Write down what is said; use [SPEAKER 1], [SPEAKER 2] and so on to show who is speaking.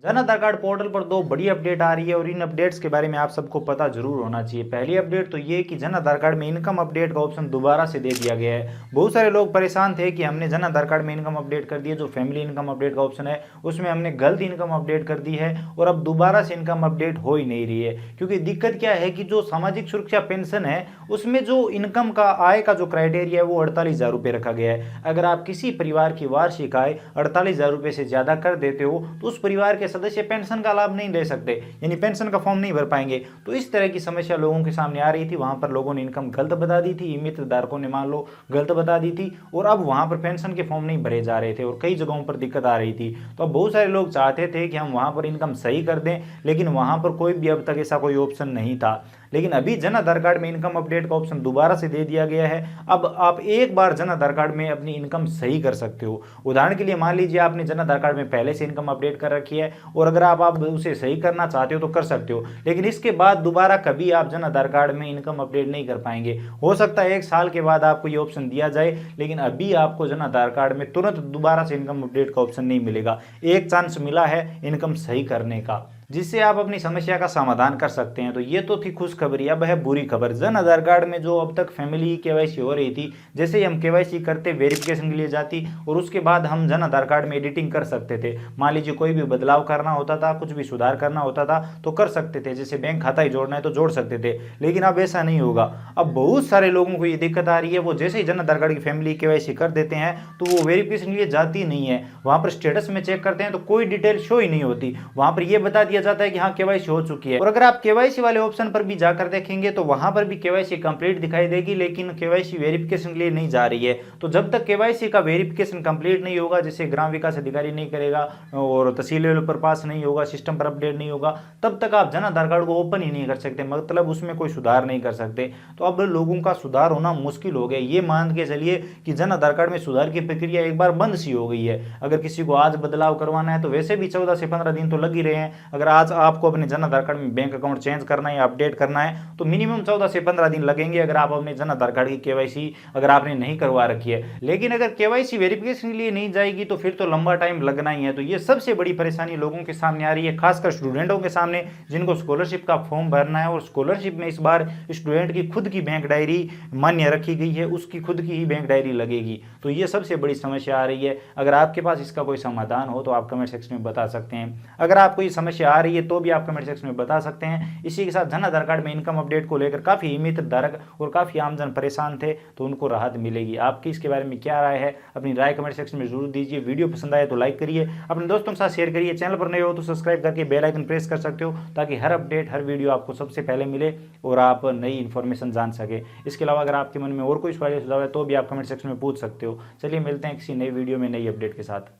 [SPEAKER 1] Jan Aadhaar card portal पर दो बड़ी अपडेट आ रही है और इन अपडेट्स के बारे में आप सबको पता जरूर होना चाहिए। पहली अपडेट तो ये कि जन आधार कार्ड में इनकम अपडेट का ऑप्शन दोबारा से दे दिया गया है। बहुत सारे लोग परेशान थे कि हमने जन आधार कार्ड में इनकम अपडेट कर दी है, जो फैमिली इनकम अपडेट का ऑप्शन है उसमें हमने गलत इनकम अपडेट कर दी है और अब दोबारा से इनकम अपडेट हो ही नहीं रही है। क्योंकि दिक्कत क्या है कि जो सामाजिक सुरक्षा पेंशन है उसमें जो इनकम का आय का जो क्राइटेरिया है वो 48,000 रुपये रखा गया है। अगर आप किसी परिवार की वार्षिक आय 48,000 रुपये से ज्यादा कर देते हो तो उस परिवार के सदस्य पेंशन का लाभ नहीं ले सकते, यानी पेंशन का फॉर्म नहीं भर पाएंगे। तो इस तरह की समस्या लोगों के सामने आ रही थी। वहां पर लोगों ने इनकम गलत बता दी थी, मित्र धारकों ने मान लो गलत बता दी थी और अब वहां पर पेंशन के फॉर्म नहीं भरे जा रहे थे और कई जगहों पर दिक्कत आ रही थी। तो अब बहुत सारे लोग चाहते थे कि हम वहां पर इनकम सही कर दें, लेकिन वहां पर कोई भी अब तक ऐसा कोई ऑप्शन नहीं था। लेकिन अभी जन आधार कार्ड में इनकम अपडेट का ऑप्शन दोबारा से दे दिया गया है। अब आप एक बार जन आधार कार्ड में अपनी इनकम सही कर सकते हो। उदाहरण के लिए मान लीजिए आपने जन आधार कार्ड में पहले से इनकम अपडेट कर रखी है और अगर आप उसे सही करना चाहते हो तो कर सकते हो, लेकिन इसके बाद दोबारा कभी आप जन आधार कार्ड में इनकम अपडेट नहीं कर पाएंगे। हो सकता है 1 साल के बाद आपको ये ऑप्शन दिया जाए, लेकिन अभी आपको जन आधार कार्ड में तुरंत दोबारा से इनकम अपडेट का ऑप्शन नहीं मिलेगा। एक चांस मिला है इनकम सही करने का, जिससे आप अपनी समस्या का समाधान कर सकते हैं। तो ये तो थी खुशखबरी। अब है बुरी खबर। जन आधार कार्ड में जो अब तक फैमिली केवाईसी हो रही थी, जैसे ही हम केवाईसी करते वेरिफिकेशन के लिए जाती और उसके बाद हम जन आधार कार्ड में एडिटिंग कर सकते थे। मान लीजिए कोई भी बदलाव करना होता था, कुछ भी सुधार करना होता था तो कर सकते थे, जैसे बैंक खाता ही जोड़ना है तो जोड़ सकते थे। लेकिन अब ऐसा नहीं होगा। अब बहुत सारे लोगों को ये दिक्कत आ रही है, वो जैसे ही जन आधार कार्ड की फैमिली केवाईसी कर देते हैं तो वो वेरिफिकेशन के लिए जाती नहीं है। वहां पर स्टेटस में चेक करते हैं तो कोई डिटेल शो ही नहीं होती। वहां पर यह बता दिया जाता है कि हाँ केवाईसी हो चुकी है। और अगर आप केवाईसी वाले ऑप्शन पर भी जाकर देखेंगे तो वहां पर भी केवाईसी कंप्लीट दिखाई देगी, लेकिन केवाईसी वेरिफिकेशन के लिए नहीं जा रही है। तो जब तक केवाईसी का वेरिफिकेशन कंप्लीट नहीं होगा, जैसे ग्राम विकास अधिकारी नहीं करेगा और तहसील लेवल पर पास नहीं होगा, सिस्टम पर अपडेट नहीं होगा, तब तक आप जन आधार कार्ड को ओपन ही नहीं कर सकते, मतलब उसमें कोई सुधार नहीं कर सकते। तो अब लोगों का सुधार होना मुश्किल हो गया। ये मान के चलिए कि जन आधार कार्ड में सुधार की प्रक्रिया एक बार बंद सी हो गई है। अगर किसी को आज बदलाव करवाना है तो वैसे भी 14 से 15 दिन तो लग ही रहे हैं। अगर आज आपको अपने जन आधार कार्ड में बैंक अकाउंट चेंज करना है या अपडेट करना है तो मिनिमम 14 से 15 दिन लगेंगे, अगर आप अपने जन आधार कार्ड की केवाईसी अगर आपने नहीं करवा रखी है। लेकिन अगर केवाईसी वेरिफिकेशन के लिए नहीं जाएगी तो फिर तो लंबा टाइम लगना ही है। तो ये सबसे बड़ी परेशानी लोगों के सामने आ रही है, खासकर स्टूडेंटों के सामने, जिनको स्कॉलरशिप का फॉर्म भरना है। और स्कॉलरशिप में इस बार स्टूडेंट की खुद की बैंक डायरी मान्य रखी गई है, उसकी खुद की ही बैंक डायरी लगेगी। तो ये सबसे बड़ी समस्या आ रही है। अगर आपके पास इसका कोई समाधान हो तो आप कमेंट सेक्शन में बता सकते हैं। अगर आपको ये समस्या आ रही है तो भी आप कमेंट सेक्शन में बता सकते हैं। इसी के साथ जन आधार कार्ड में इनकम अपडेट को लेकर काफी मित्र धारक और काफी आमजन परेशान थे, तो उनको राहत मिलेगी। आपकी इसके बारे में क्या राय है, अपनी राय कमेंट सेक्शन में जरूर दीजिए। वीडियो पसंद आए तो लाइक करिए, अपने दोस्तों के साथ शेयर करिए। चैनल पर नए हो तो सब्सक्राइब करके बेल आइकन प्रेस कर सकते हो, ताकि हर अपडेट हर वीडियो आपको सबसे पहले मिले और आप नई इन्फॉर्मेशन जान सके। इसके अलावा अगर आपके मन में और कोई सवाल या सुझाव है तो भी आप कमेंट सेक्शन में पूछ सकते हो। चलिए मिलते हैं किसी नई वीडियो में नई अपडेट के साथ।